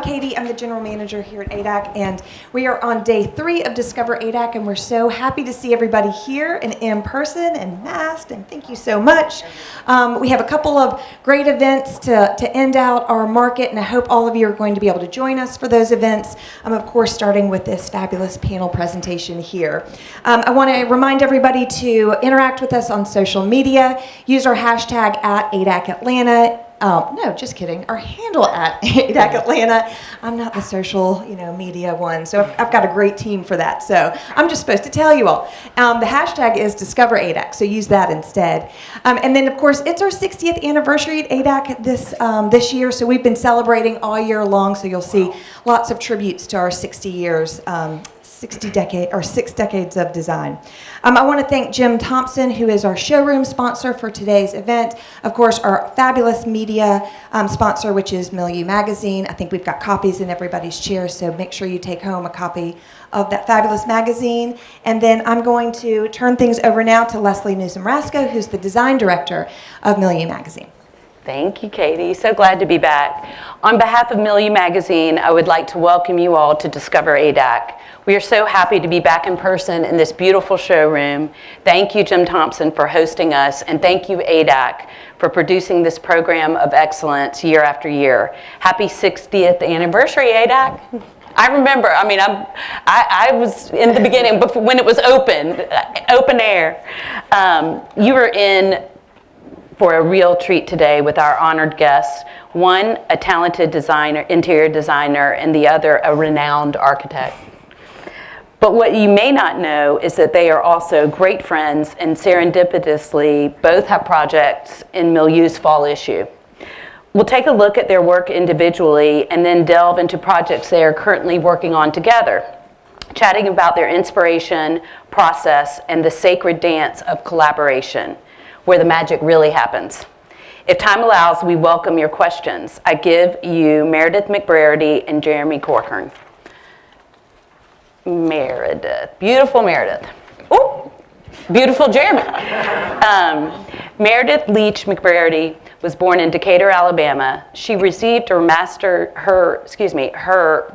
I'm Katie. I'm the general manager here at ADAC, and we are on day 3 of Discover ADAC, and we're so happy to see everybody here and in person and masked, and thank you so much. We have a couple of great events to end out our market, and I hope all of you are going to be able to join us for those events. Of course, starting with this fabulous panel presentation here. I want to remind everybody to interact with us on social media. Use our hashtag at ADAC Atlanta. No, just kidding. Our handle at ADAC Atlanta. I'm not the social, media one, so I've got a great team for that. So I'm just supposed to tell you all. The hashtag is Discover ADAC, so use that instead. And then, of course, it's our 60th anniversary at ADAC this year, so we've been celebrating all year long. So you'll see lots of tributes to our 60 years. 6 decades of design. I want to thank Jim Thompson, who is our showroom sponsor for today's event. Of course, our fabulous media sponsor, which is Milieu Magazine. I think we've got copies in everybody's chair, so make sure you take home a copy of that fabulous magazine. And then I'm going to turn things over now to Leslie Newsom-Rasco, who's the design director of Milieu Magazine. Thank you, Katie. So glad to be back. On behalf of Milieu Magazine, I would like to welcome you all to Discover ADAC. We are so happy to be back in person in this beautiful showroom. Thank you, Jim Thompson, for hosting us, and thank you, ADAC, for producing this program of excellence year after year. Happy 60th anniversary, ADAC. I remember, I was in the beginning, before, when it was open air. You were in for a real treat today with our honored guests. One, a talented designer, interior designer, and the other, a renowned architect. But what you may not know is that they are also great friends, and serendipitously both have projects in Milieu's fall issue. We'll take a look at their work individually and then delve into projects they are currently working on together, chatting about their inspiration, process, and the sacred dance of collaboration, where the magic really happens. If time allows, we welcome your questions. I give you Meredith Mcbrarity and Jeremy Corcoran. Meredith, beautiful Meredith. Oh, beautiful Jeremy. Meredith Leach Mcbrarity was born in Decatur, Alabama. She received her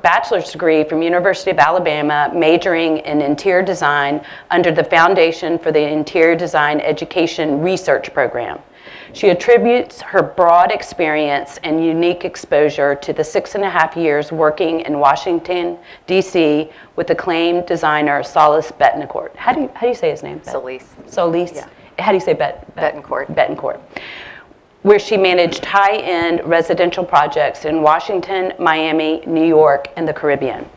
bachelor's degree from University of Alabama, majoring in interior design under the Foundation for the Interior Design Education Research Program. She attributes her broad experience and unique exposure to the 6.5 years working in Washington, D.C. with acclaimed designer Solis Betancourt. How do you say his name? Solis? Yeah. How do you say Betancourt. Betancourt. Where she managed high-end residential projects in Washington, Miami, New York, and the Caribbean.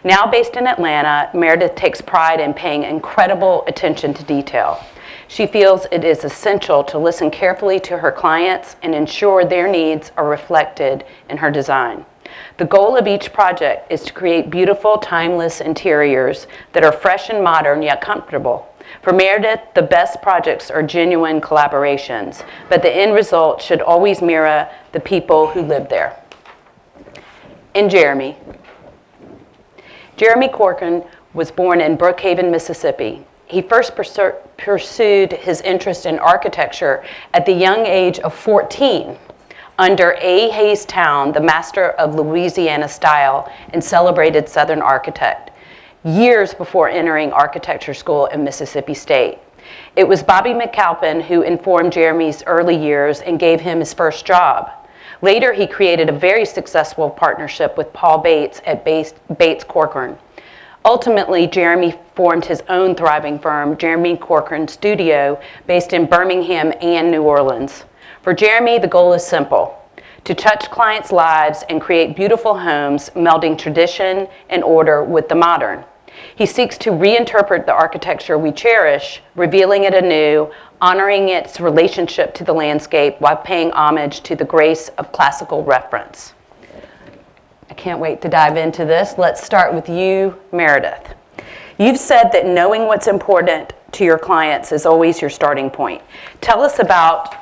Now based in Atlanta, Meredith takes pride in paying incredible attention to detail. She feels it is essential to listen carefully to her clients and ensure their needs are reflected in her design. The goal of each project is to create beautiful, timeless interiors that are fresh and modern yet comfortable. For Meredith, the best projects are genuine collaborations, but the end result should always mirror the people who live there. And Jeremy Corcoran was born in Brookhaven, Mississippi. He first pursued his interest in architecture at the young age of 14 under A. Hayes Town, the master of Louisiana style and celebrated Southern architect, years before entering architecture school in Mississippi State. It was Bobby McAlpin who informed Jeremy's early years and gave him his first job. Later, he created a very successful partnership with Paul Bates at Bates Corcoran. Ultimately, Jeremy formed his own thriving firm, Jeremy Corcoran Studio, based in Birmingham and New Orleans. For Jeremy, the goal is simple: to touch clients' lives and create beautiful homes, melding tradition and order with the modern. He seeks to reinterpret the architecture we cherish, revealing it anew, honoring its relationship to the landscape while paying homage to the grace of classical reference. I can't wait to dive into this. Let's start with you, Meredith. You've said that knowing what's important to your clients is always your starting point. Tell us about,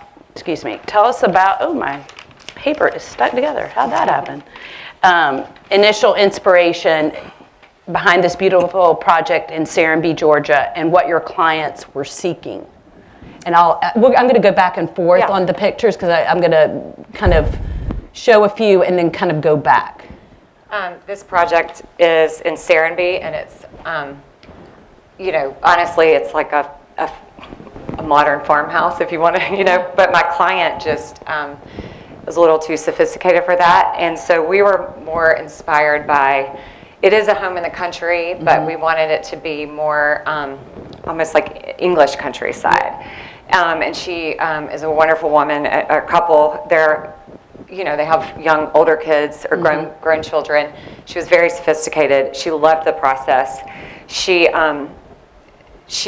oh, my paper is stuck together. How'd that happen? Initial inspiration behind this beautiful project in Serenbe, Georgia, and what your clients were seeking. And I'm going to go back and forth on the pictures because I'm going to kind of show a few and then kind of go back. This project is in Serenbe, and it's, honestly, it's like a modern farmhouse, if you want to, but my client just was a little too sophisticated for that. And so we were more inspired by, it is a home in the country, but we wanted it to be more almost like English countryside. And she is a wonderful woman, a couple. They have young, older kids or grown children. She was very sophisticated. She loved the process. She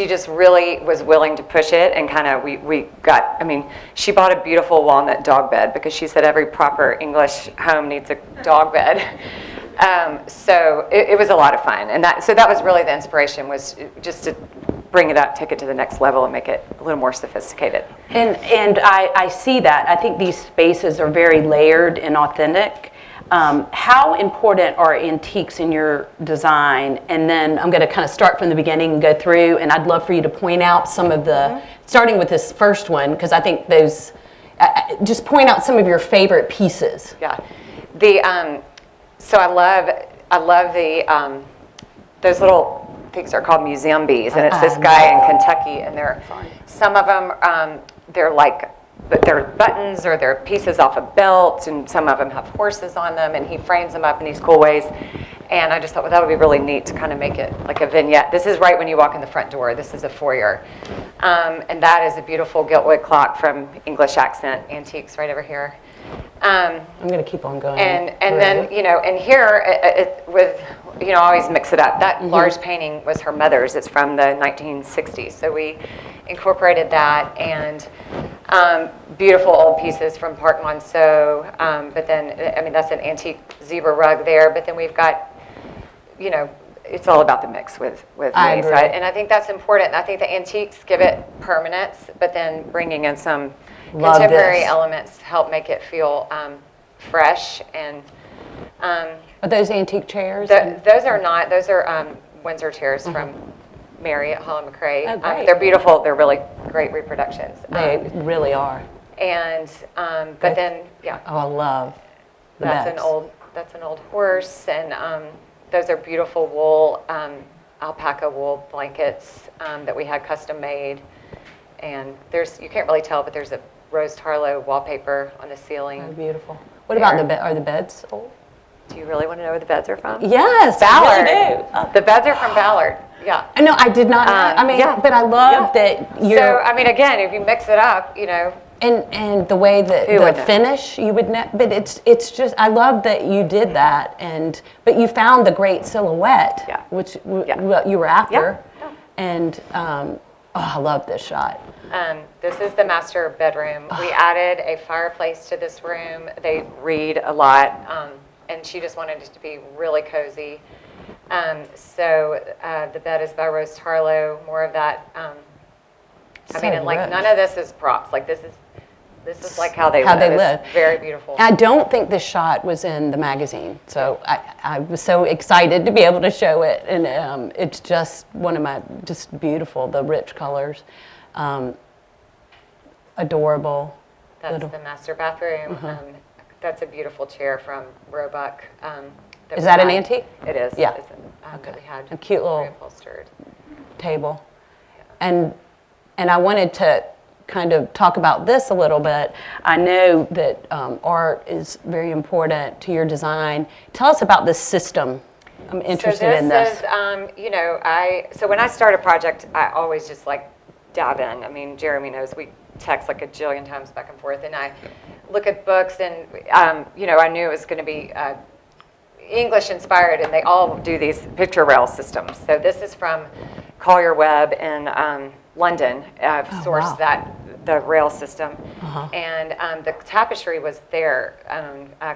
just really was willing to push it, and kind of she bought a beautiful walnut dog bed because she said every proper English home needs a dog bed. So it was a lot of fun, and that was really the inspiration, was just to bring it up, take it to the next level, and make it a little more sophisticated. And I see that. I think these spaces are very layered and authentic. How important are antiques in your design? And then I'm going to kind of start from the beginning and go through, and I'd love for you to point out some of the, starting with this first one, because I think those, just point out some of your favorite pieces. Yeah. So I love the, those little things are called museum bees, and it's this guy in Kentucky, and some of them, they're buttons or they're pieces off a belt, and some of them have horses on them, and he frames them up in these cool ways. And I just thought, well, that would be really neat to kind of make it like a vignette. This is right when you walk in the front door. This is a foyer. And that is a beautiful giltwood clock from English Accent Antiques right over here. I'm going to keep on going. And then, and here, I always mix it up. That large painting was her mother's. It's from the 1960s. So we incorporated that, and beautiful old pieces from Park Monceau. But then, that's an antique zebra rug there. But then we've got, it's all about the mix with me. And I think that's important. I think the antiques give it permanence, but then bringing in some contemporary elements help make it feel fresh. And are those antique chairs? Those are not. Those are Windsor chairs from Mary at Hall & McRae. Oh, great. They're beautiful. They're really great reproductions. They really are. And but then, yeah. Oh, I love the That's an old horse, and those are beautiful wool, alpaca wool blankets that we had custom made. And you can't really tell, but there's a rose Tarlo wallpaper on the ceiling. Oh, beautiful. What about are the beds old? Do you really want to know where the beds are from? Yes, Ballard. I really do. The beds are from Ballard. Yeah. No, I did not. But I love that you're. So, again, if you mix it up, And the way that the finish, you would know. But it's just, I love that you did that, but you found the great silhouette, which what you were after. Yeah. And I love this shot. This is the master bedroom. We added a fireplace to this room. They read a lot, and she just wanted it to be really cozy. So the bed is by Rose Tarlo. More of that. None of this is props. Like this is like how they live. It's very beautiful. I don't think this shot was in the magazine, so I was so excited to be able to show it, and it's just one of my just beautiful, the rich colors, adorable. That's the master bathroom. That's a beautiful chair from Roebuck. Is that an antique? It is. Yeah. That we had a cute little upholstered table, and I wanted to kind of talk about this a little bit. I know that art is very important to your design. Tell us about this system. I'm interested in this. So when I start a project, I always just dive in. Jeremy knows we text a jillion times back and forth, and I look at books, and I knew it was going to be English inspired, and they all do these picture rail systems. So this is from Collier Webb in London. I've sourced the rail system, and the tapestry was their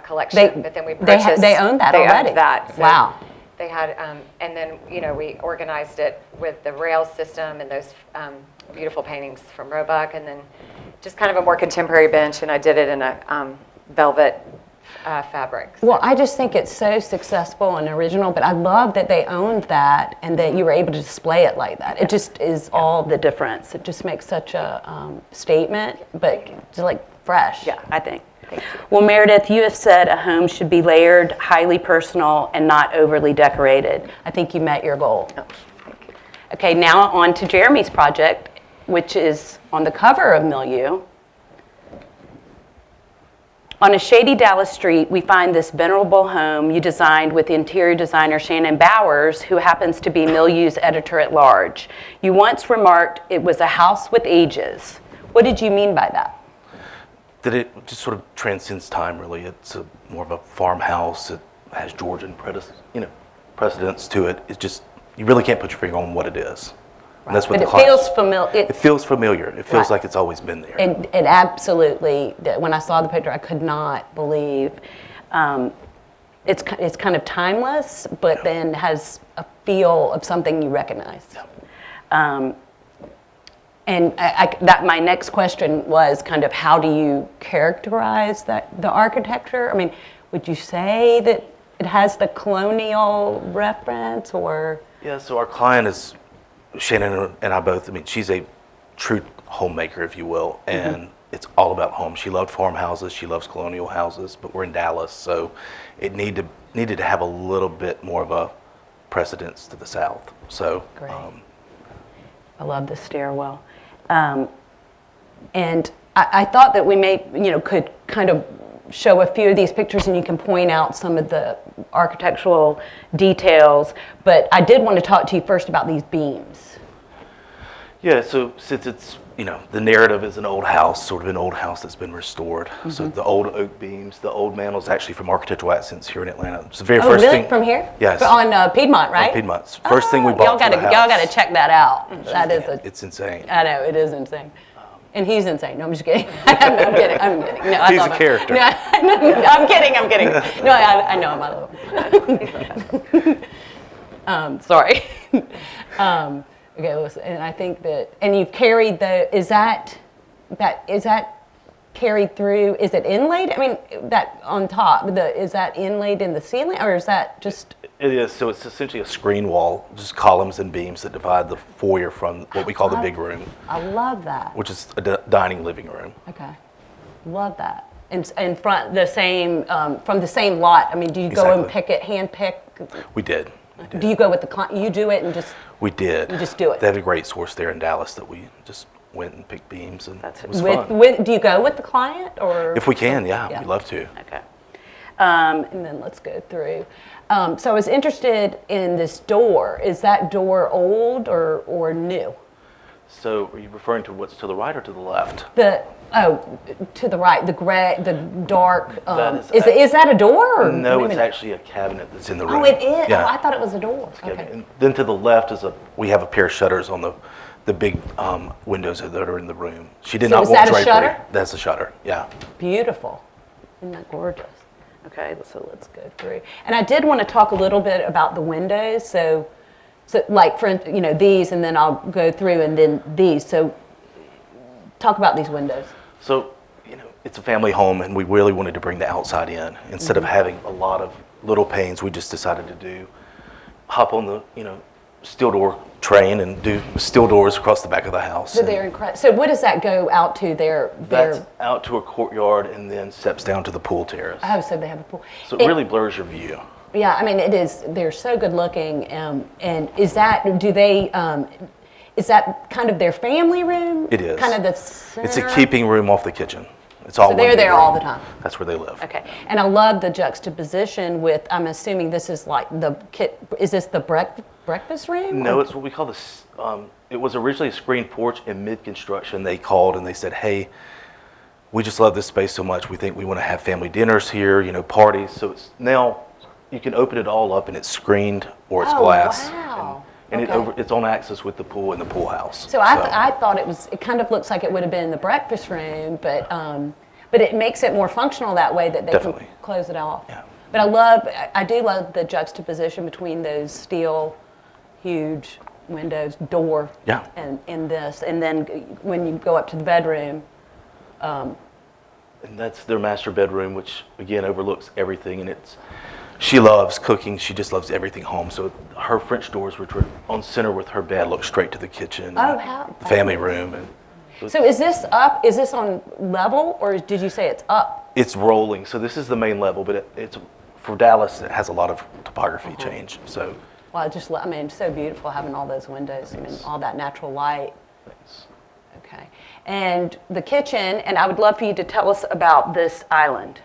collection. But then we purchased. They owned that already. Owned that. So wow. They had, and then we organized it with the rail system and those beautiful paintings from Roebuck, and then just kind of a more contemporary bench. And I did it in a velvet fabric. So. Well, I just think it's so successful and original, but I love that they owned that and that you were able to display it like that. It just is all the difference. It just makes such a statement, but just fresh, I think. Well, Meredith, you have said a home should be layered, highly personal, and not overly decorated. I think you met your goal. Oh, thank you. Okay, now on to Jeremy's project, which is on the cover of Milieu. On a shady Dallas street, we find this venerable home you designed with interior designer Shannon Bowers, who happens to be Milieu's editor-at-large. You once remarked it was a house with ages. What did you mean by that? That it just sort of transcends time, really. It's more of a farmhouse. It has Georgian precedents to it. It's just, you really can't put your finger on what it is. And that's what But the it feels class- familiar. It feels familiar. It feels Right. like it's always been there. It absolutely did. When I saw the picture, I could not believe. It's kind of timeless, but then has a feel of something you recognize. And that my next question was kind of, how do you characterize the architecture? I mean, would you say that it has the colonial reference, or? Yeah, so our client is, Shannon and I both, she's a true homemaker, if you will, and it's all about home. She loved farmhouses, she loves colonial houses, but we're in Dallas, so it needed to have a little bit more of a precedence to the south. So, Great. I love the stairwell. And I thought that we could kind of show a few of these pictures and you can point out some of the architectural details, but I did want to talk to you first about these beams. yeah, so since it's, the narrative is an old house, sort of an old house that's been restored. So the old oak beams, the old mantel is actually from Architectural Accents here in Atlanta. It's the very Oh, first really? thing. From here? Yes. On Piedmont, right? On Piedmont. First thing we bought Y'all for the house. Y'all got to check that out. That is It's insane. I know, it is insane. And he's insane. No, I'm just kidding. I'm kidding. No, I He's love a him. character. No, I'm kidding. No, I know him. I love him. Sorry. Okay, listen, and I think that, and you've carried is that carried through, is it inlaid? I mean, that on top, is that inlaid in the ceiling, or is that just? It is. So it's essentially a screen wall, just columns and beams that divide the foyer from what we call the big room, I love that. which is a dining living room. Okay, love that. And front the same from the same lot. I mean, do you go and Exactly. pick it, hand pick? We did. Do you go with the client? You do it and just. We did. You just do it. They have a great source there in Dallas that we just went and picked beams, and it was With, fun. do you go with the client, or? If we can, yeah, Yeah. we'd love to. Okay. And then let's go through. So I was interested in this door. Is that door old or new? So are you referring to what's to the right or to the left? To the right, the gray, the dark. That Is that a door? Or No, maybe it's not? actually a cabinet that's in the room. Oh, it is. Yeah. Oh, I thought it was a door. Yeah, Okay. and then to the left we have a pair of shutters on the big windows that are in the room. She did So not is want that a drapery. shutter? That's a shutter, yeah. Beautiful. Isn't that gorgeous? Okay, so let's go through. And I did want to talk a little bit about the windows. So like for these, and then I'll go through, and then these. So talk about these windows. So, it's a family home, and we really wanted to bring the outside in. Instead of having a lot of little panes, we just decided to hop on the, steel door train and do steel doors across the back of the house. So they're incredible. So what does that go out to? That's out to a courtyard and then steps down to the pool terrace. Oh, so they have a pool. So it really blurs your view. Yeah, I mean, it is. They're so good looking. And is that? Is that kind of their family room? It is. Kind of the center? It's a keeping room off the kitchen. It's all So one they're big there room. all the time. That's where they live. Okay, and I love the juxtaposition with. I'm assuming this is like is this the breakfast room? No, or- it's what we call this. It was originally a screen porch, and mid-construction they called and they said, "Hey, we just love this space so much. We think we want to have family dinners here, parties." So it's now you can open it all up, and it's screened or it's Oh, glass. wow. And Okay. it's on access with the pool and the pool house. So I thought it kind of looks like it would have been in the breakfast room, but it makes it more functional that way that they Definitely. can close it off. Yeah. But I do love the juxtaposition between those steel, huge windows, door, Yeah. and this, and then when you go up to the bedroom. And that's their master bedroom, which again overlooks everything. And she loves cooking. She just loves everything home. So her French doors, which were on center with her bed, look straight to the kitchen. Oh, and how the family room. And So is this up? Is this on level, or did you say it's up? It's rolling. So this is the main level, but it's for Dallas. It has a lot of topography change. So. Well, I mean, it's so beautiful having all those windows. I mean, all that natural light. Thanks. Okay. And the kitchen, and I would love for you to tell us about this island.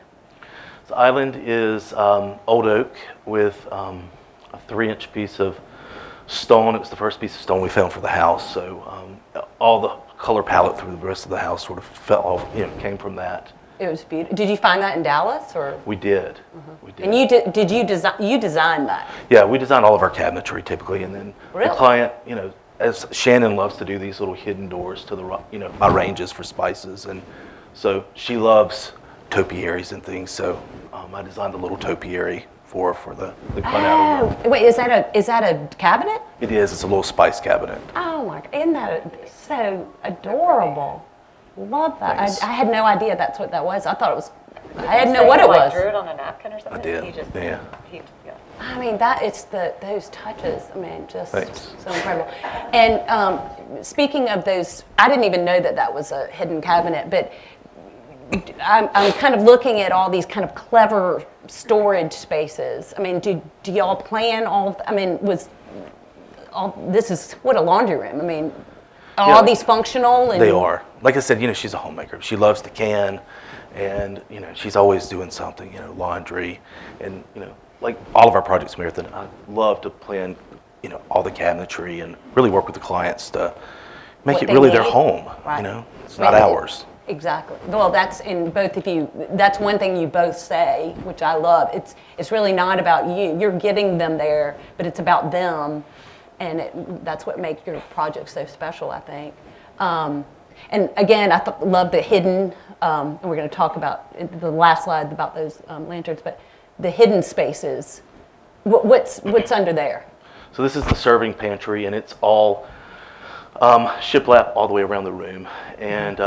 The island is old oak with a 3-inch piece of stone. It was the first piece of stone we found for the house. So all the color palette through the rest of the house sort of fell off, came from that. It was beautiful. Did you find that in Dallas, or? We did. We did. And did you design? You designed that? Yeah, we design all of our cabinetry typically, and then Really? the client, as Shannon loves to do these little hidden doors to my ranges for spices, and so she loves topiaries and things. So I designed a little topiary for the cutout room. Oh, wait, is that a cabinet? It is. It's a little spice cabinet. Oh my! Isn't that so adorable? Love that. Thanks. I had no idea that's what that was. I thought it was. I didn't know what it was. Drew it on a napkin or something. I did. He just, Yeah. yeah. I mean, it's those touches. I mean, just Thanks. so incredible. And speaking of those, I didn't even know that was a hidden cabinet. But I'm kind of looking at all these kind of clever storage spaces. I mean, do y'all plan all? I mean, this is what a laundry room. I mean, are all these functional? And They are. Like I said, she's a homemaker. She loves to can, and she's always doing something. Laundry, and like all of our projects, Meredith, I love to plan, all the cabinetry and really work with the clients to make What it they really their need. home. Right. It's not ours. Exactly. Well, that's in both of you. That's one thing you both say, which I love. It's really not about you. You're getting them there, but it's about them, and that's what makes your project so special, I think. And again, I love the hidden. And we're going to talk about the last slide about those lanterns, but the hidden spaces. What's under there? So this is the serving pantry, and it's all shiplap all the way around the room, and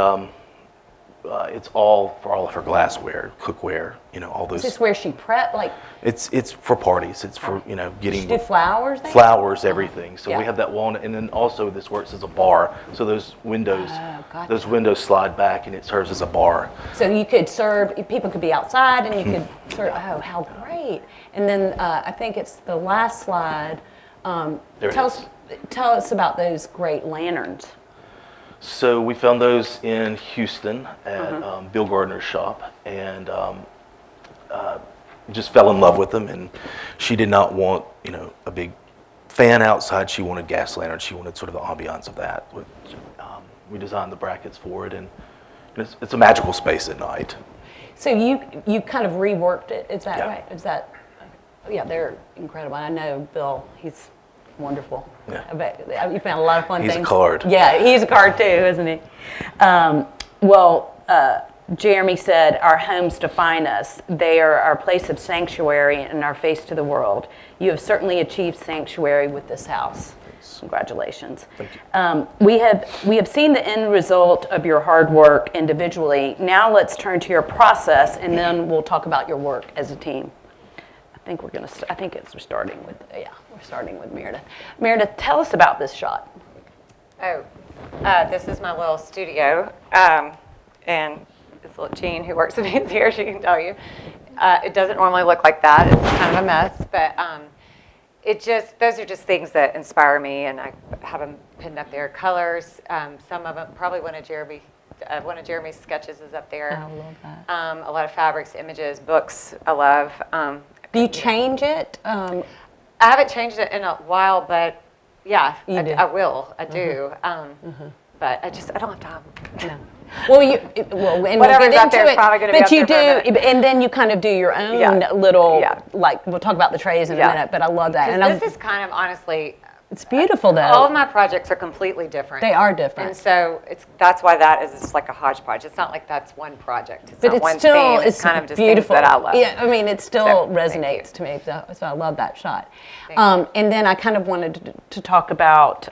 it's all for all of her glassware, cookware, all those. Is this where she prep? Like, It's for parties. It's for you getting do flowers there? flowers, everything. So Yeah. we have that walnut, and then also this works as a bar. So those windows, gotcha. those windows slide back, and it serves as a bar. So you could serve, people could be outside and you could serve, oh, how great. And then I think it's the last slide. There it tell is. Tell us about those great lanterns. So we found those in Houston at Bill Gardner's shop, and just fell in love with them. And she did not want, a big fan outside. She wanted gas lanterns. She wanted sort of the ambiance of that. Which, we designed the brackets for it, and it's a magical space at night. So you kind of reworked it, is that Yeah. right? Is that, yeah, they're incredible. I know Bill, he's wonderful. Yeah. I bet you found a lot of fun He's a things. card. Yeah, he's a card too, isn't he? Jeremy said, our homes define us. They are our place of sanctuary and our face to the world. You have certainly achieved sanctuary with this house. Congratulations. Thank you. We have seen the end result of your hard work individually. Now let's turn to your process, and then we'll talk about your work as a team. We're starting with Meredith. Meredith, tell us about this shot. This is my little studio, and this little Jean who works with me is here. She can tell you. It doesn't normally look like that. It's kind of a mess, but those are just things that inspire me, and I have them pinned up there. Colors, some of them, probably one of Jeremy's sketches is up there. I love that. A lot of fabrics, images, books. I love. Do you change it? I haven't changed it in a while, but yeah, You do. I will. I do. But I don't have time. No. Well, and we'll Whatever's get up into there is it. probably gonna be But up you there for a do, and then you kind of do your own little, like we'll talk about the trays in a minute. But I love that, and This is kind of honestly. it's beautiful though. All of my projects are completely different. They are different. And so that's why it's like a hodgepodge. It's not like that's one project. It's But not it's one still, theme. it's kind of just beautiful. things that I love. Yeah, I mean, it still So, thank resonates you. to me. So I love that shot. Thank you. And then I kind of wanted to talk about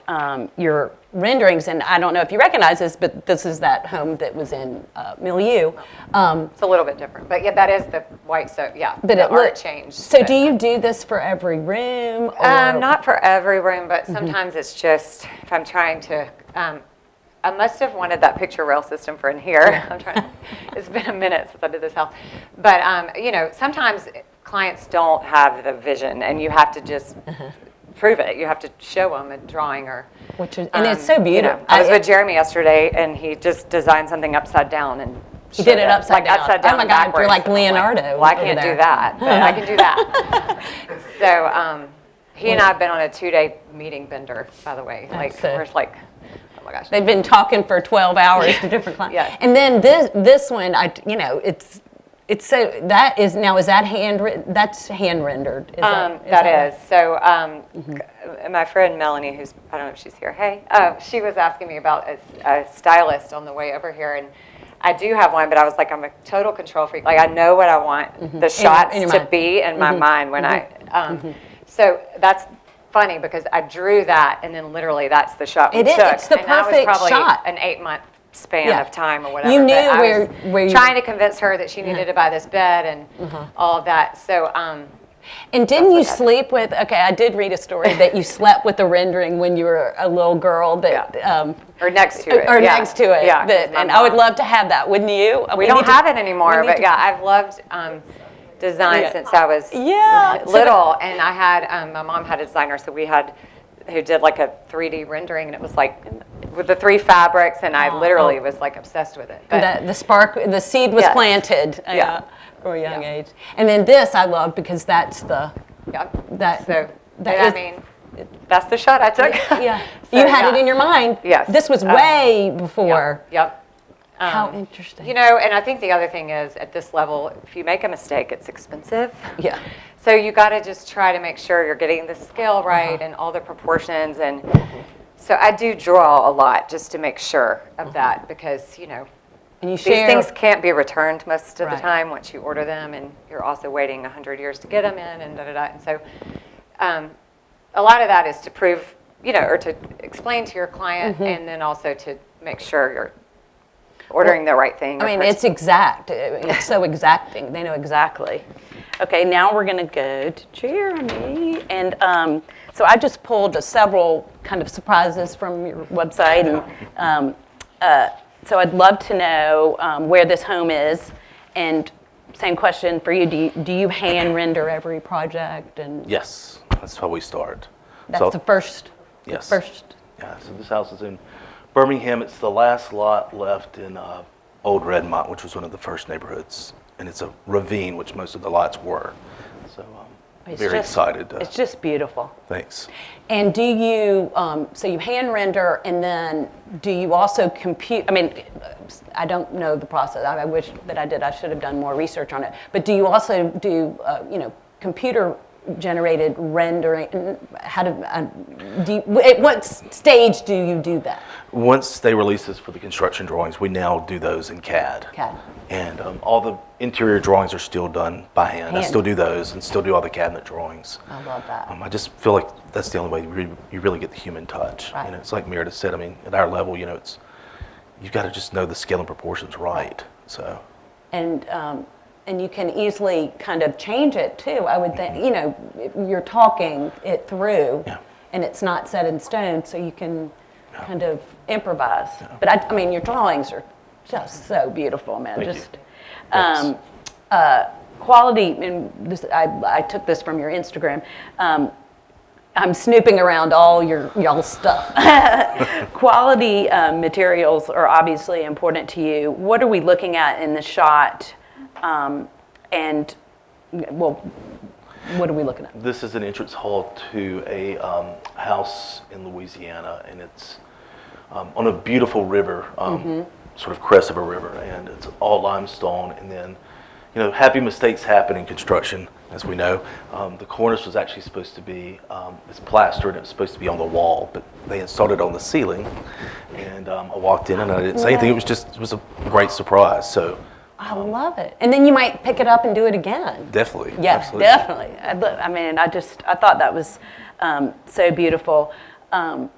your renderings, and I don't know if you recognize this, but this is that home that was in Milieu. It's a little bit different. But yeah, that is the white, so yeah, But the it art look- changed. So but- do you do this for every room? Or? Not for every room, but sometimes it's just if I'm trying to I must have wanted that picture rail system for in here. I'm trying. It's been a minute since I did this house, but sometimes clients don't have the vision, and you have to just prove it. You have to show them a drawing or. And it's so beautiful. I was with Jeremy yesterday, and he just designed something upside down and. He did it upside down. Upside down. Oh my God, you're like Leonardo. Well, I can't do that, but I can do that. So he and I have been on a 2-day meeting bender, by the way. We're like, oh my gosh. They've been talking for 12 hours to different clients. Yes. And then this one, it's so that is now is that that's hand rendered. That is. So my friend Melanie, who's I don't know if she's here. Hey, she was asking me about a stylist on the way over here, and I do have one, but I was like, I'm a total control freak. Like I know what I want the shots to be in my mind when So that's funny because I drew that, and then literally that's the shot we took. It's the and perfect that was probably shot. an 8-month span of time or whatever. You knew but where I was trying to convince her that she needed to buy this bed and all of that. So. And didn't you sleep with? Okay, I did read a story that you slept with the rendering when you were a little girl. Or next to it. Or next to it. Yeah. And I would love to have that, wouldn't you? We don't have it anymore, but I've loved design since I was little. And I had, my mom had a designer, so we had, who did like a 3D rendering, and it was like with the 3 fabrics, and I literally was like obsessed with it. But the seed was planted. From a young age. And then this I love because that's the that's the shot I took. Yeah. So, you had it in your mind. Yes. This was way before. Yep. How interesting. And I think the other thing is at this level, if you make a mistake, it's expensive. Yeah. So you got to just try to make sure you're getting the scale right and all the proportions. And so I do draw a lot just to make sure of that because, and these things can't be returned most of the time once you order them, and you're also waiting 100 years to get them in, and da-da-da. And so a lot of that is to prove, or to explain to your client, and then also to make sure you're ordering the right thing. I mean, it's exact. It's so exacting. They know exactly. Okay, now we're going to go to Jeremy. And so I just pulled several kind of surprises from your website, and so I'd love to know where this home is, and same question for you. Do you hand render every project? And Yes, that's how we start. That's the first. Yes. First. Yeah. So this house is in Birmingham. It's the last lot left in Old Redmont, which was one of the first neighborhoods, and it's a ravine, which most of the lots were. So I'm very excited. It's just beautiful. Thanks. And do you, so you hand render, and then do you also compute, I mean, I don't know the process. I wish that I did. I should have done more research on it. But do you also do, computer generated rendering? At what stage do you do that? Once they release this for the construction drawings, we now do those in CAD. And all the interior drawings are still done by hand. I still do those and still do all the cabinet drawings. I love that. I just feel like that's the only way you really get the human touch. Right. It's like Meredith said. I mean, at our level, it's you've got to just know the scale and proportions right. So. And you can easily kind of change it too. I would think, you're talking it through, and it's not set in stone, so you can kind of improvise. Yeah. But I mean, your drawings are just so beautiful, man. Thank you. Quality, and this, I took this from your Instagram. I'm snooping around all y'all's stuff. Quality materials are obviously important to you. What are we looking at in the shot? What are we looking at? This is an entrance hall to a house in Louisiana, and it's on a beautiful river, sort of crest of a river, and it's all limestone. And then, happy mistakes happen in construction, as we know. The cornice was actually supposed to be, it's plaster, and it was supposed to be on the wall, but they installed it on the ceiling. And I walked in, and I didn't say anything. It was a great surprise. So. I love it. And then you might pick it up and do it again. Definitely. Yeah, absolutely. definitely. I thought that was so beautiful. Let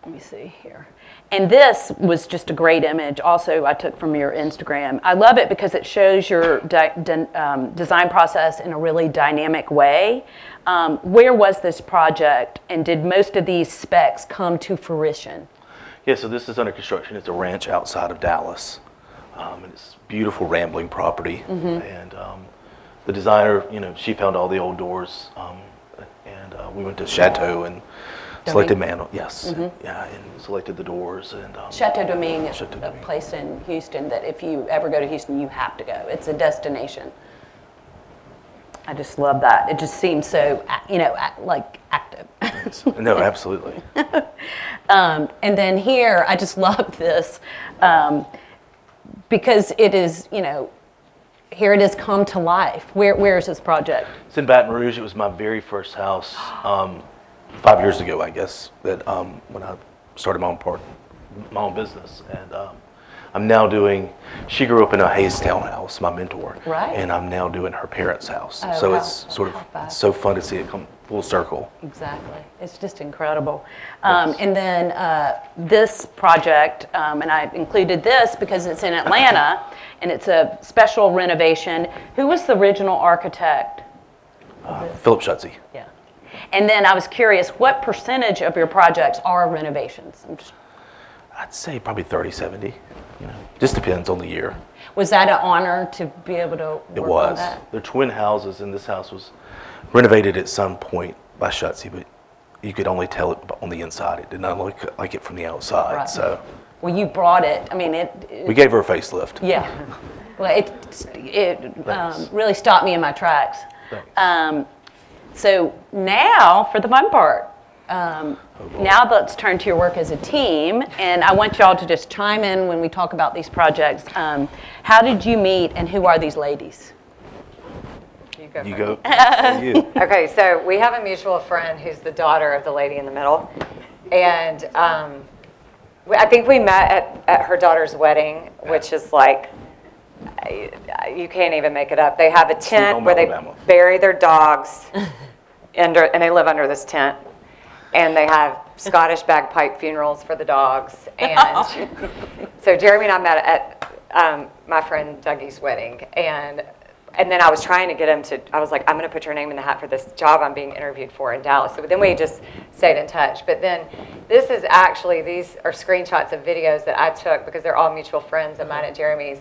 me see here. And this was just a great image also I took from your Instagram. I love it because it shows your design process in a really dynamic way. Where was this project, and did most of these specs come to fruition? Yeah, so this is under construction. It's a ranch outside of Dallas. And it's beautiful rambling property. And the designer, she found all the old doors. And we went to Chateau and selected Yes. Yeah, and selected the doors. And Chateau Domingue is Chateau a Domingue. place in Houston that if you ever go to Houston, you have to go. It's a destination. I just love that. It just seems so, like active. No, absolutely. And then here, I just love this because it is, here it is come to life. Where is this project? It's in Baton Rouge. It was my very first house 5 years ago, I guess, that when I started my own business. And I'm now she grew up in a Hayes townhouse, my mentor. Right. And I'm now doing her parents' house. Oh, So wow. it's sort of, How fun. it's so fun to see it come full circle. Exactly. It's just incredible. And then this project, and I included this because it's in Atlanta, and it's a special renovation. Who was the original architect? Philip Schutze. Yeah. And then I was curious, what percentage of your projects are renovations? I'd say probably 30-70. Just depends on the year. Was that an honor to be able to work It on was. that? They're twin houses, and this house was renovated at some point by Schutze, but you could only tell it on the inside. It did not look like it from the outside. Right. So Well, you brought it. I mean, we gave her a facelift. Yeah. Well, it really stopped me in my tracks. Thanks. So now for the fun part. Now let's turn to your work as a team, and I want y'all to just chime in when we talk about these projects. How did you meet, and who are these ladies? You go. You. Okay, so we have a mutual friend who's the daughter of the lady in the middle. And I think we met at her daughter's wedding, which is like, you can't even make it up. They have a tent Home, where they Alabama. bury their dogs, and they live under this tent. And they have Scottish bagpipe funerals for the dogs. And so Jeremy and I met at my friend Dougie's wedding. And then I was trying to get him I was like, I'm going to put your name in the hat for this job I'm being interviewed for in Dallas. So then we just stayed in touch. But then these are screenshots of videos that I took because they're all mutual friends of mine at Jeremy's.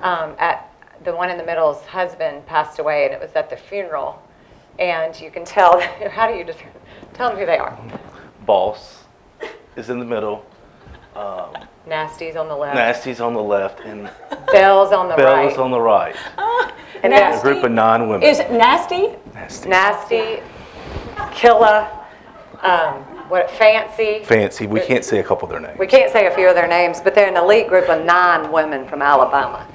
At the one in the middle's husband passed away, and it was at the funeral. And you can tell, how do you just tell them who they are? Boss is in the middle. Nasty's on the left. Nasty's on the left, and Bell's on the Bell right. is on the right. And A then group of 9 women. Is it Nasty? Nasty. Nasty, Killa, Fancy. Fancy. We can't say a couple of their names. We can't say a few of their names, but they're an elite group of 9 women from Alabama.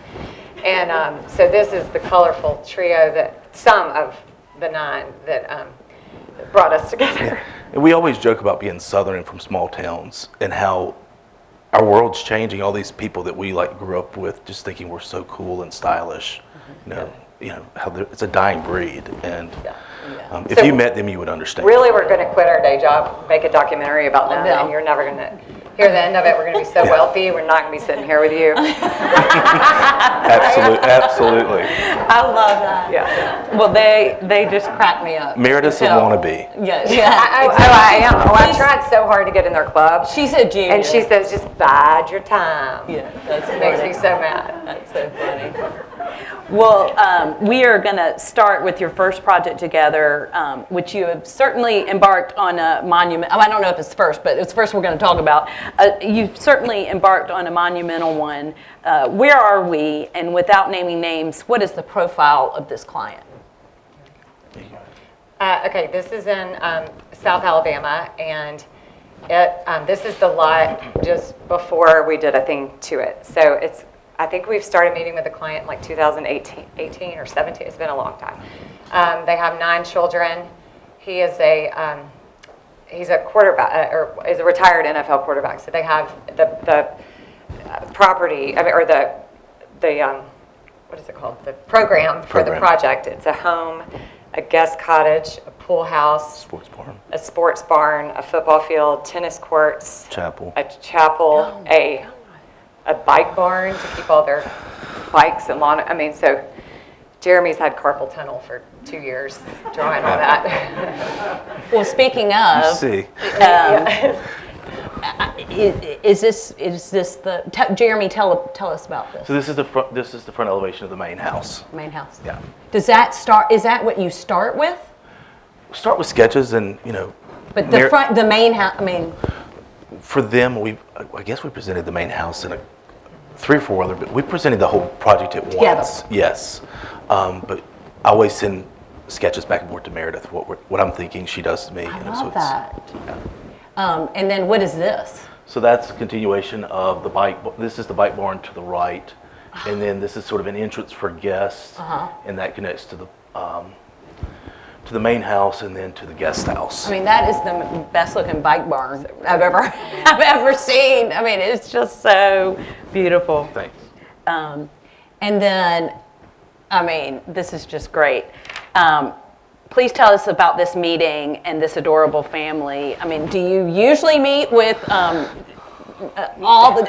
And so this is the colorful trio that some of the 9 that brought us together. And we always joke about being Southern and from small towns and how our world's changing. All these people that we grew up with, just thinking we're so cool and stylish. How it's a dying breed. And if So you met them, you would understand. Really, we're going to quit our day job, make a documentary about them, Yeah. and you're never going to hear the end of it. We're going to be so wealthy, we're not going to be sitting here with you. Absolutely. I love that. Yeah. Well, they just crack me up. Meredith's a So- wannabe. Yeah. I am. I've tried so hard to get in their club. She's a junior. And she says, just bide your time. Yeah, that's It makes funny. me so mad. That's so funny. Well, we are going to start with your first project together, which you have certainly embarked on a monument. I don't know if it's first, but it's first we're going to talk about. You've certainly embarked on a monumental one. Where are we? And without naming names, what is the profile of this client? Okay, this is in South Alabama, and this is the lot just before we did a thing to it. So I think we've started meeting with the client in like 2018 or 17. It's been a long time. They have 9 children. He is he's a quarterback, or is a retired NFL quarterback. So they have the property, or the what is it called? The program for the project. It's a home, a guest cottage, a pool house, a sports barn, a football field, tennis courts, Chapel. a chapel, a bike barn to keep all their bikes and lawn. I mean, so Jeremy's had carpal tunnel for 2 years drawing all that. Well, speaking of, See. is this the, Jeremy, tell us about this. So this is the front. This is the front elevation of the main house. Main house. Yeah. Does that start, is that what you start with? Start with sketches, and But the main house, I mean. For them, I guess we presented the main house in 3 or 4 other, but we presented the whole project at Together. once. Yes. But I always send sketches back and forth to Meredith, what I'm thinking she does to me. I so love that. Yeah. And then what is this? So that's a continuation of the bike. This is the bike barn to the right, and then this is sort of an entrance for guests, and that connects to the main house and then to the guest house. I mean, that is the best looking bike barn I've ever seen. I mean, it's just so beautiful. Thanks. And then, I mean, this is just great. Please tell us about this meeting and this adorable family. I mean, do you usually meet with all the?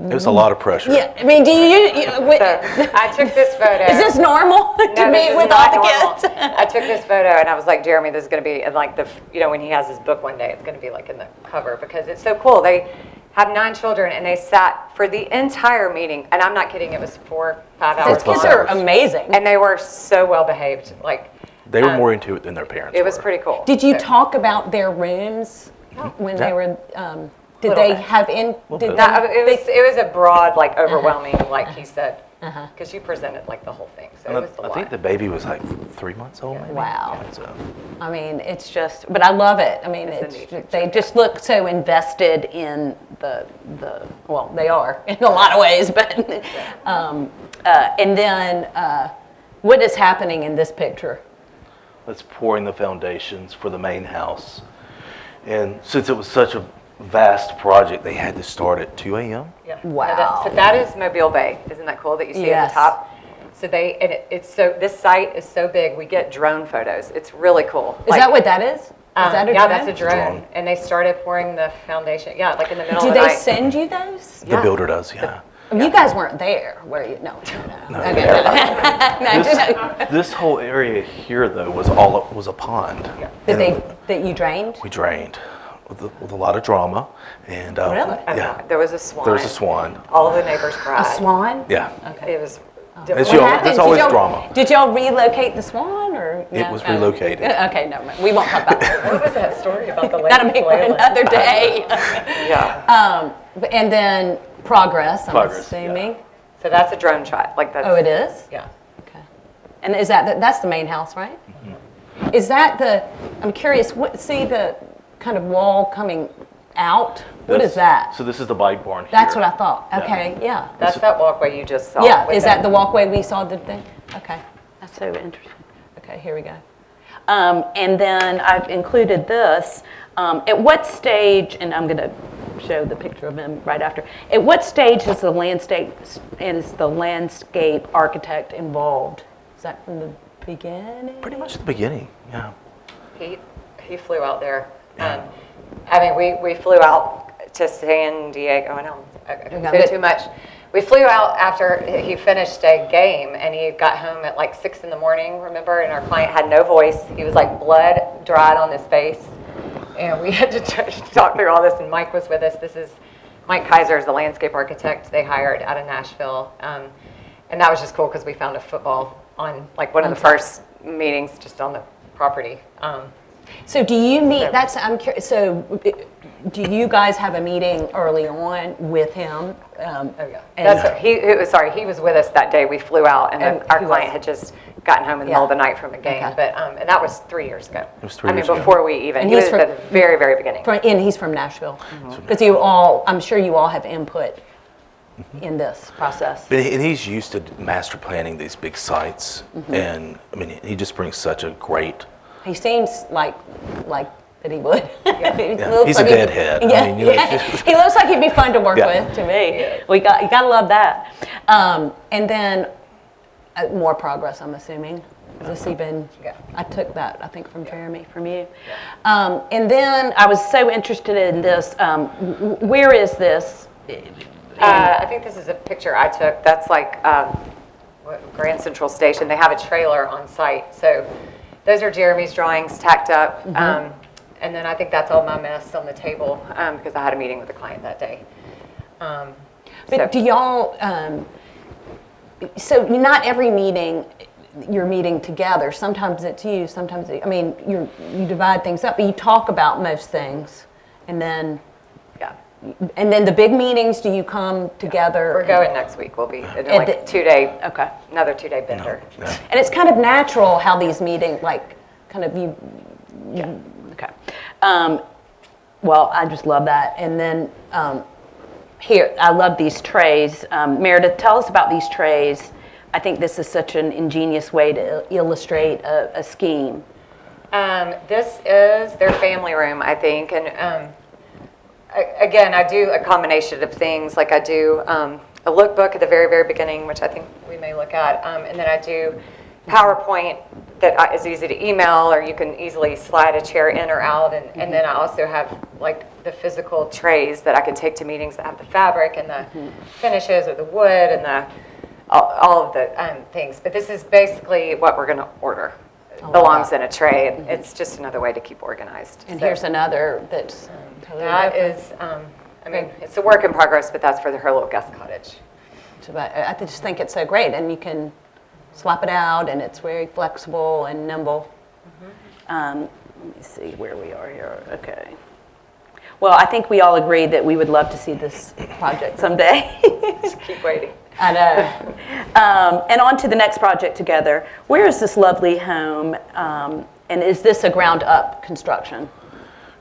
It was a lot of pressure. Yeah, I mean, do you? So I took this photo. Is this normal to No, meet this is with not all the normal. kids? I took this photo and I was like, Jeremy, this is going to be in like when he has his book one day, it's going to be like in the cover because it's so cool. They have 9 children and they sat for the entire meeting, and I'm not kidding, it was 4 or 5 hours. These kids are amazing. And they were so well behaved. Like They were more into it than their parents it was were. pretty cool. Did you So- talk about their rooms when they Yeah. were? Did Little they bit. have in? Little Did bit. they? It was a broad, like overwhelming, like he said, because you presented like the whole thing. So And it was a I lot. think the baby was like 3 months old. Maybe. Wow. So, I mean, it's just, but I love it. I mean, It's a neat picture. they just look so invested in the, well, they are in a lot of ways, but, and then what is happening in this picture? that's pouring the foundations for the main house. And since it was such a vast project, they had to start at 2 a.m. Yeah. Wow. So that is Mobile Bay. Isn't that cool that you see at Yes. the top? So this site is so big. We get drone photos. It's really cool. Is that what that is? Is that a yeah, drone? that's a drone. Drone. And they started pouring the foundation. Yeah, like in the middle Do of the they night. send you those? The Yeah. builder does, yeah. You guys weren't there, were you? No. Okay. This whole area here, though, was a pond. And That you drained? we drained with a lot of drama, and Really? yeah, There was a swan. there was a swan. All of the neighbors cried. A swan? Yeah, It was. That's What y'all- happened? that's Did always y'all- drama. Did y'all relocate the swan, or It was relocated. Okay, never mind. We won't talk about that. What was that story about the lake? That'll be for flailing? another day. Yeah. And then progress, I'm Progress, assuming. So that's a drone shot. Like that's. Oh, it is? Yeah. Okay. And is that's the main house, right? Mm-hmm. Is that I'm curious, see the kind of wall coming out? What is that? So this is the bike barn here. That's what I thought. Yeah. Okay, yeah. That's that walkway you just saw. Yeah, with is that the walkway we saw the thing? Okay. That's so interesting. Okay, here we go. And then I've included this. At what stage, and I'm going to show the picture of him right after. At what stage is the landscape architect involved? Is that from the beginning? Pretty much the beginning, yeah. He flew out there. Yeah. I mean, we flew out to San Diego. I can Okay, say too much. We flew out after he finished a game, and he got home at like 6 in the morning, remember? And our client had no voice. He was like blood dried on his face. And we had to talk through all this, and Mike was with us. This is Mike Kaiser is the landscape architect they hired out of Nashville. And that was just cool because we found a football on like one of the first meetings just on the property. So do you meet, I'm curious, so do you guys have a meeting early on with him? He was with us that day. We flew out, and our who client was? had just gotten home in the middle of the night from a game. Okay. But and that was 3 years ago. It was 3 years ago. before we even. And He he's was at the very, very beginning. And he's from Nashville. Because I'm sure you all have input in this process. And he's used to master planning these big sites, and I mean, he just brings such a great. He seems like that he would. Yeah, he's a deadhead. Yeah, I mean, you know, he looks like he'd be fun to work Yeah. with to me. You gotta love that. And then more progress, I'm assuming. Is this even? Yeah. I took that, I think, from Jeremy, from you. And then I was so interested in this. Where is this? I think this is a picture I took. That's like Grand Central Station. They have a trailer on site. So those are Jeremy's drawings tacked up. And then I think that's all my mess on the table because I had a meeting with a client that day. But do y'all, so not every meeting you're meeting together. Sometimes it's you, sometimes, you divide things up, but you talk about most things. And then the big meetings, do you come together? We're going next week. We'll be in like a 2-day, another 2-day bender. No. And it's kind of natural how these meetings, like, kind of you. Okay. Well, I just love that. And then here, I love these trays. Meredith, tell us about these trays. I think this is such an ingenious way to illustrate a scheme. This is their family room, I think. And again, I do a combination of things. Like I do a lookbook at the very, very beginning, which I think we may look at. And then I do PowerPoint that is easy to email, or you can easily slide a chair in or out. And then I also have like the physical trays that I can take to meetings that have the fabric and the finishes or the wood and all of the things. But this is basically what we're going to order. Belongs in a tray, and it's just another way to keep organized. And here's another that's totally that different. is, it's a work in progress, but that's for her little guest cottage. I just think it's so great, and you can swap it out, and it's very flexible and nimble. Let me see where we are here. Okay. Well, I think we all agree that we would love to see this project someday. Just keep waiting. I know. And on to the next project together. Where is this lovely home? And is this a ground-up construction?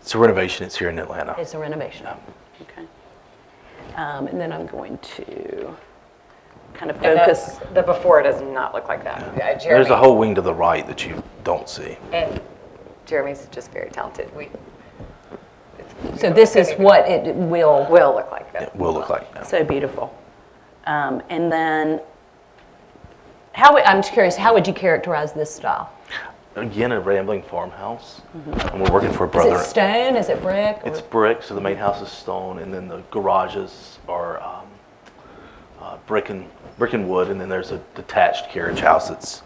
It's a renovation. It's here in Atlanta. It's a renovation. Okay. And then I'm going to kind of focus. The before does not look like that. Jeremy, There's a whole wing to the right that you don't see. And Jeremy's just very talented. So this is what it will look like. It will look like that. So beautiful. And then, I'm just curious, how would you characterize this style? Again, a rambling farmhouse. And we're working for a brother. Is it stone? Is it brick? It's brick, so the main house is stone, and then the garages are brick and wood, and then there's a detached carriage house that's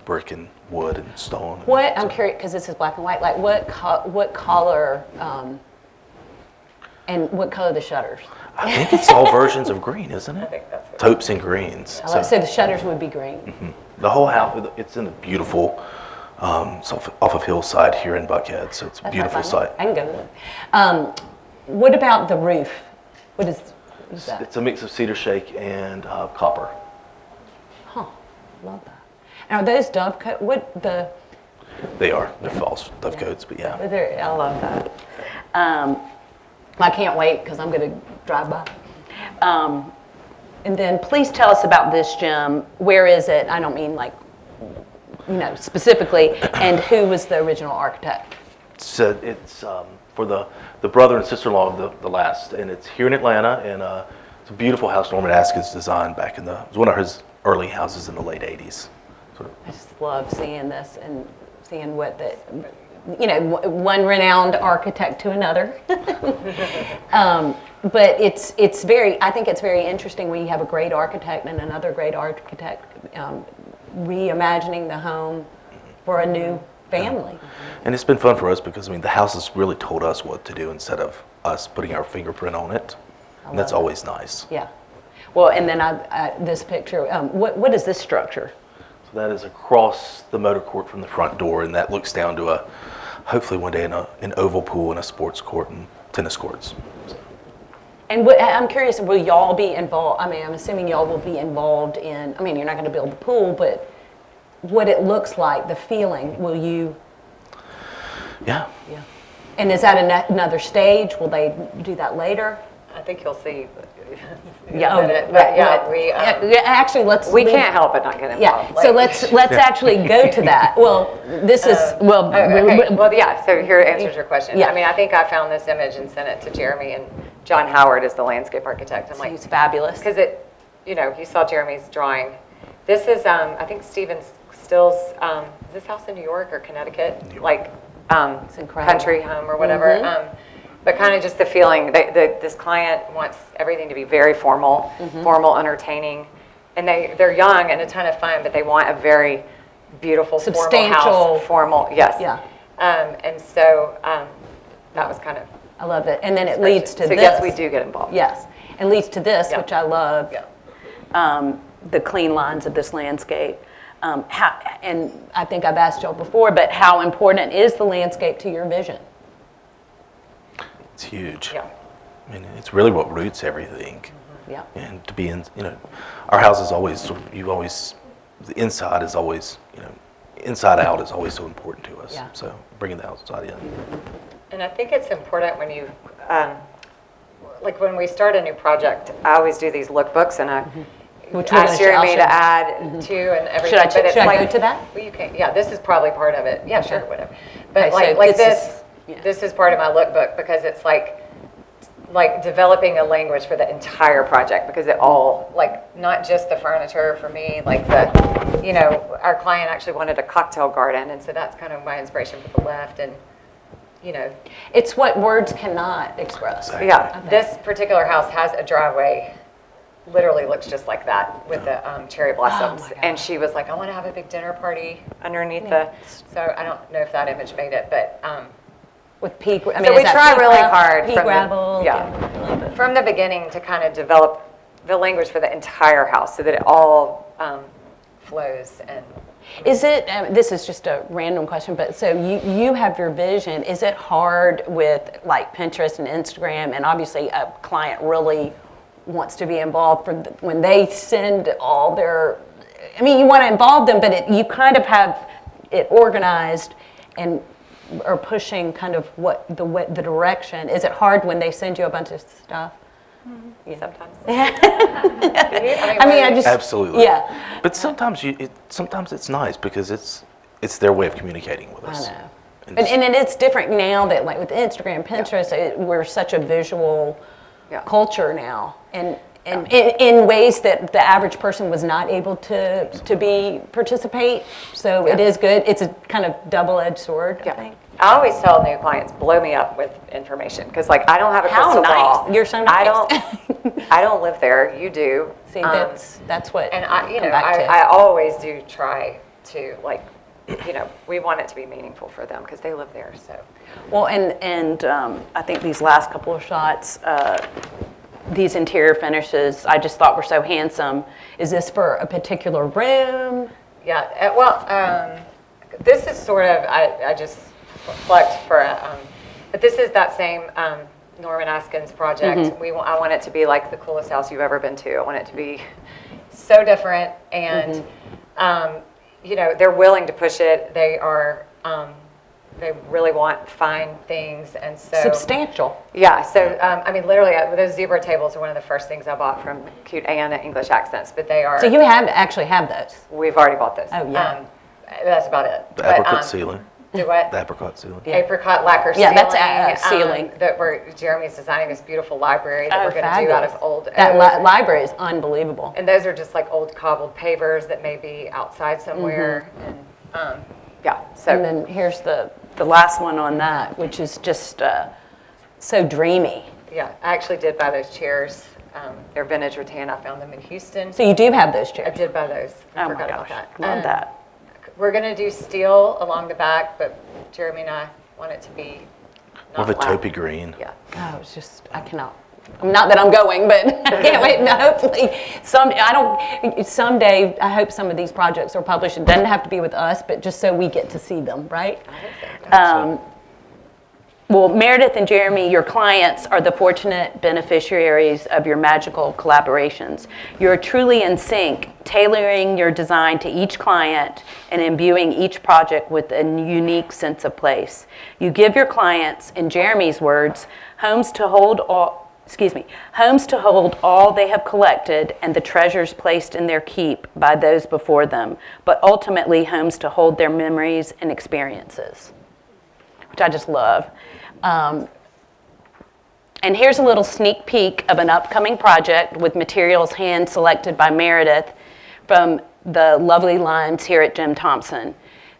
brick and wood and stone. I'm curious, because this is black and white, like what color, and what color are the shutters? I think it's all versions of green, isn't I it? think that's what Taupes and greens. So the shutters would be green. The whole house, it's in a beautiful, it's off of Hillside here in Buckhead, so it's a beautiful site. I can go there. What about the roof? What is that? It's a mix of cedar shake and copper. Huh, love that. And are those dovecote? They are. They're false dovecotes, but yeah. I love that. I can't wait because I'm going to drive by. And then please tell us about this gym. Where is it? I don't mean like, specifically. And who was the original architect? So it's for the brother and sister-in-law of the last, and it's here in Atlanta, and it's a beautiful house Norman Askins designed back it was one of his early houses in the late 80s. I just love seeing this and seeing what one renowned architect to another. But I think it's very interesting when you have a great architect and another great architect reimagining the home for a new family. And it's been fun for us because, the house has really told us what to do instead of us putting our fingerprint on it. And that's always nice. Yeah. Well, and then this picture, what is this structure? So that is across the motor court from the front door, and that looks down to hopefully one day an oval pool and a sports court and tennis courts. And I'm curious, will y'all be involved? I'm assuming y'all will be involved in, you're not going to build the pool, but what it looks like, the feeling, will you? Yeah. Yeah. And is that another stage? Will they do that later? I think you'll see. Actually, We can't help but not get involved. Yeah. So let's actually go to that. Well, this is Okay. Well, yeah. So here answers your question. Yeah. I think I found this image and sent it to Jeremy, and John Howard is the landscape architect. I'm like, he's fabulous. because you saw Jeremy's drawing. This is I think Stephen Still's. Is this house in New York or Connecticut? New York. Like It's incredible. country home or whatever. But kind of just the feeling that this client wants everything to be very formal, formal, entertaining, and they're young and a ton of fun, but they want a very beautiful, Substantial. formal house. Formal, yes. Yeah. And so that was kind of. I love it. And then it leads to so this. yes, we do get involved. Yes, and leads to this, Yeah. which I love. Yeah. The clean lines of this landscape. And I think I've asked y'all before, but how important is the landscape to your vision? It's huge. Yeah. I mean, it's really what roots everything. Yeah. And to be in, our house is always, the inside is always, inside out is always so important to us. Yeah. So bringing the outside in. And I think it's important when you, like when we start a new project, I always do these lookbooks and I Which we're ask gonna Jeremy show- to add to and everything. Should I, but it's should I like, go to that? Well, you can, yeah, this is probably part of it. Yeah, sure, whatever. But Okay, so like this is- this, yeah. this is part of my lookbook because it's like developing a language for the entire project because it all, like not just the furniture for me, like our client actually wanted a cocktail garden. And so that's kind of my inspiration for the left and, It's what words cannot express. Exactly. yeah, this particular house has a driveway, literally looks just like that with the cherry blossoms. Oh my God. And she was like, I want to have a big dinner party underneath the, so I don't know if that image made it, but With pea, I mean, so is we that try pea really gravel- hard pea from gravel. the, from the beginning to kind of develop the language for the entire house so that it all flows and Is it, this is just a random question, but so you have your vision. Is it hard with like Pinterest and Instagram, and obviously a client really wants to be involved when they send all their, I mean, you want to involve them, but you kind of have it organized and are pushing kind of the direction. Is it hard when they send you a bunch of stuff? sometimes. I mean, I just Absolutely. Yeah. But sometimes sometimes it's nice because it's their way of communicating with us. I know. And And it's different now that like with Instagram, Pinterest, we're such a visual Yeah. culture now, and in ways that the average person was not able to participate. So it is good. It's a kind of double-edged sword, I think. I always tell new clients, blow me up with information because like I don't have a How crystal nice. ball. You're so I nice. I don't live there. You do. See, that's what. And come back to. I always do try to like, we want it to be meaningful for them because they live there. So Well, and I think these last couple of shots, these interior finishes, I just thought were so handsome. Is this for a particular room? yeah, this is sort of I just plucked for but this is that same Norman Askins project. Mm-hmm. I want it to be like the coolest house you've ever been to. I want it to be so different and they're willing to push it. They are they really want fine things and so Substantial. yeah, so I mean literally those zebra tables are one of the first things I bought from Cute Anna English Accents, but they are So you actually have those. we've already bought those. Oh, yeah. That's about it. the But, apricot ceiling. do what? The apricot ceiling. Yeah. Apricot lacquer Yeah, ceiling. that's ceiling. That Jeremy's designing this beautiful library that we're going to do out of old That oak. library is unbelievable. And those are just like old cobbled pavers that may be outside somewhere. And yeah, so And then here's the last one on that, which is just so dreamy. yeah, I actually did buy those chairs. They're vintage rattan. I found them in Houston. So you do have those I chairs. did buy those. I Oh my forgot gosh, about that. love that. We're going to do steel along the back, but Jeremy and I want it to be More not of a flat. taupey green. Yeah. Oh, it's just, I cannot. Not that I'm going, but I can't wait. No, hopefully, someday, I hope some of these projects are published. It doesn't have to be with us, but just so we get to see them, right? Well, Meredith and Jeremy, your clients are the fortunate beneficiaries of your magical collaborations. You're truly in sync, tailoring your design to each client and imbuing each project with a unique sense of place. You give your clients, in Jeremy's words, homes to hold all they have collected and the treasures placed in their keep by those before them, but ultimately homes to hold their memories and experiences, which I just love. And here's a little sneak peek of an upcoming project with materials hand-selected by Meredith from the lovely lines here at Jim Thompson.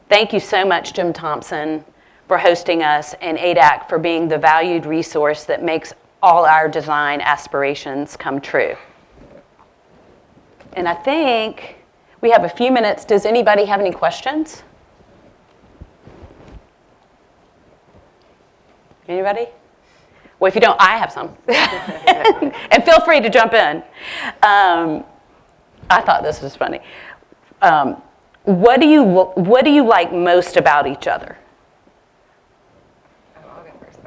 Thank you so much, Jim Thompson, for hosting us, and ADAC for being the valued resource that makes all our design aspirations come true. And I think we have a few minutes. Does anybody have any questions? Anybody? Well, if you don't, I have some. And feel free to jump in. I thought this was funny. What do you like most about each other? I'll go first.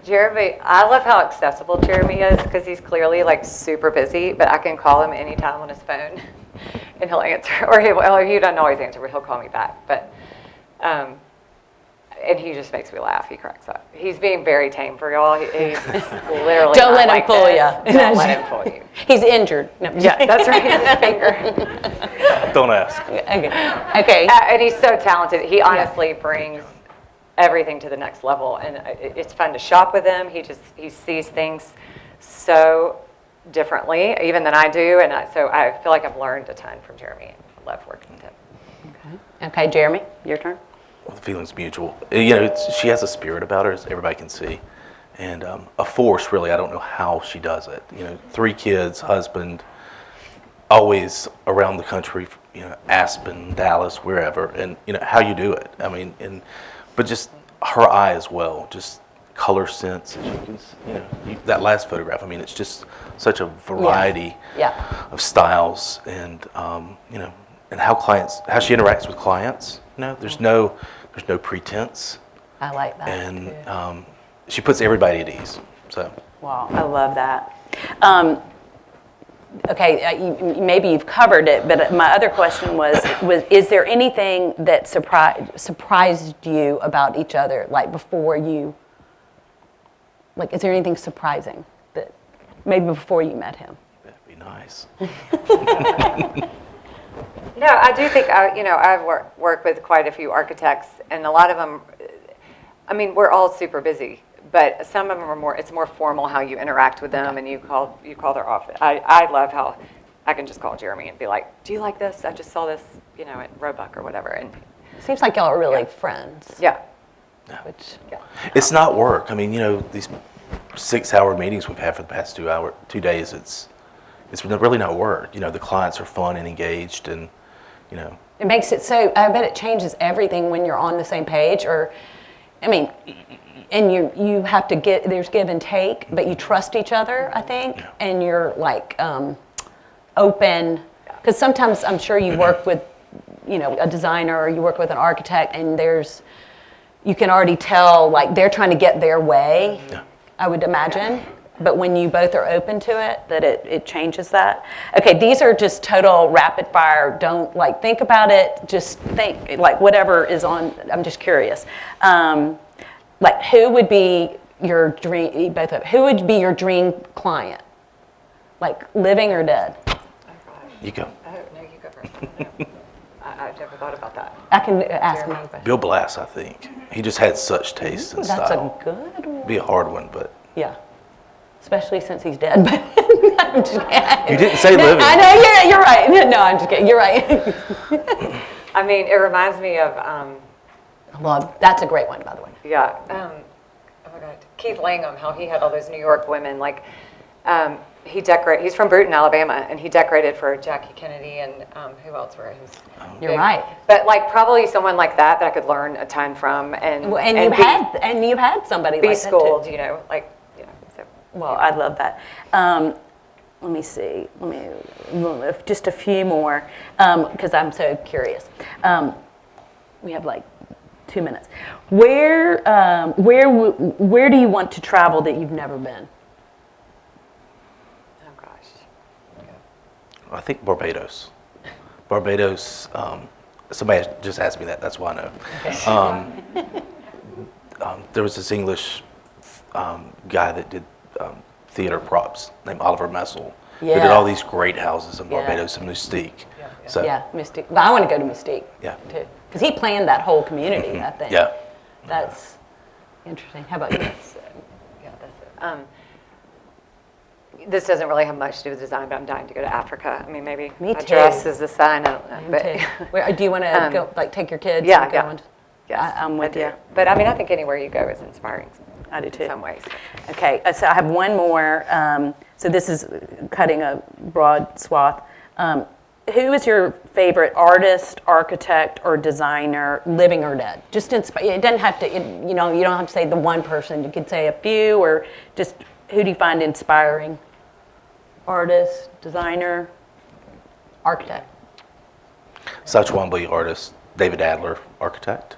Jeremy, I love how accessible Jeremy is because he's clearly like super busy, but I can call him anytime on his phone and he'll answer. Or he doesn't always answer, but he'll call me back. But and he just makes me laugh. He cracks up. He's being very tame for y'all. He's literally Don't let him like fool this. you. Don't let him fool you. He's injured. No, Yeah, that's right. His finger. Don't ask. Okay. And he's so talented. He honestly brings everything to the next level, and it's fun to shop with him. He sees things so differently, even than I do, and so I feel like I've learned a ton from Jeremy. I love working with him. Okay, Jeremy, your turn. Well, the feeling's mutual. You know, she has a spirit about her, as everybody can see, and a force. Really, I don't know how she does it. You know, 3 kids, husband, always around the country. You know, Aspen, Dallas, wherever, and you know how you do it. I mean, but just her eye as well, just color sense. As you can, that last photograph. I mean, it's just such a variety of styles, and and how she interacts with clients. You know, there's no pretense, I like that. and she puts everybody at ease. So. Wow, I love that. Okay, maybe you've covered it, but my other question was is there anything that surprised you about each other, like before you, like is there anything surprising that maybe before you met him? That'd be nice. No, I do think, I've worked with quite a few architects, and a lot of them, I mean, we're all super busy, but some of them are it's more formal how you interact with them, and you call their office. I love how I can just call Jeremy and be like, do you like this? I just saw this, at Roebuck or whatever. And Seems like y'all are really friends. yeah. Which, It's not work. I mean, these 6-hour meetings we've had for the past 2 days, it's really not work. The clients are fun and engaged, and it makes it so, I bet it changes everything when you're on the same page, and you have to there's give and take, but you trust each other, I think, and you're like open, because sometimes I'm sure you work with, a designer, or you work with an architect, and you can already tell, like, they're trying to get their way, I would imagine. But when you both are open to it, that it changes that. Okay, these are just total rapid fire. Don't think about it. Just think whatever is on. I'm just curious. Who would be your dream? Both of who would be your dream client? Living or dead? Oh, gosh. you go. Oh, no, you go first. I've never thought about that. I can ask him. Bill Blass, I think. He just had such taste and That's style. a good one. Be a hard one, but. Yeah. Especially since he's dead. But I'm just kidding. You didn't say living. I know, you're right. No, I'm just kidding. You're right. I mean, it reminds me of, Well, that's a great one, by the way. yeah, oh my God, Keith Langham, how he had all those New York women, he's from Bruton, Alabama, and he decorated for Jackie Kennedy, and who else were his? You're right. But probably someone like that I could learn a ton from, and you've had somebody be like that schooled, too. So. Well, I love that. Let me see. Just a few more, because I'm so curious. We have 2 minutes. Where do you want to travel that you've never been? Oh gosh. I think Barbados. Barbados, somebody just asked me that, that's why I know. There was this English guy that did theater props named Oliver Messel, who did all these great houses in Barbados and Mystique. So, Yeah, Mystique. But I want to go to Mystique, Yeah. too. Because he planned that whole community, I think. Yeah. That's interesting. How about you? Yeah, that's it. This doesn't really have much to do with design, but I'm dying to go to Africa. I mean, maybe Me a too. dress is a sign. I don't know. Me too. Do you want to go, take your kids? Yeah, and go yeah. and- Yes, I'm with you. But I mean, I think anywhere you go is inspiring. I do too. In some ways. Okay, so I have one more. So this is cutting a broad swath. who is your favorite artist, architect, or designer, living or dead? Just it doesn't have to, you don't have to say the one person. You could say a few, or just who do you find inspiring? Artist, designer, architect. Cy Twombly, artist. David Adler, architect.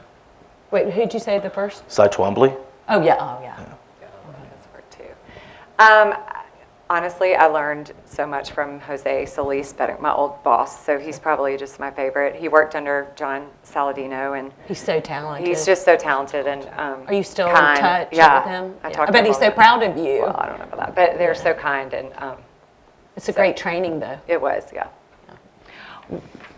Wait, who'd you say the first? Cy Twombly. Oh yeah. That's hard too. Honestly, I learned so much from Jose Solis, my old boss. So he's probably just my favorite. He worked under John Saladino, and He's so talented. he's just so talented and Are you still kind. in touch Yeah, with him? I Yeah. talk I to bet him he's all so the proud of you. Well, I don't know about that, but they're so kind, and It's a great training, though. it was, yeah.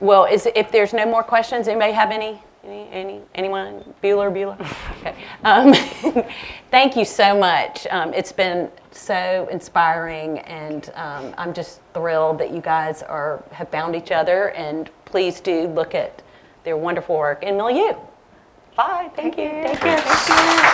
Well, if there's no more questions, anybody have anyone? Bueller? Okay. Thank you so much. It's been so inspiring, and I'm just thrilled that you guys have found each other, and please do look at their wonderful work in Milieu. Bye. Thank you. Take care. Thank you.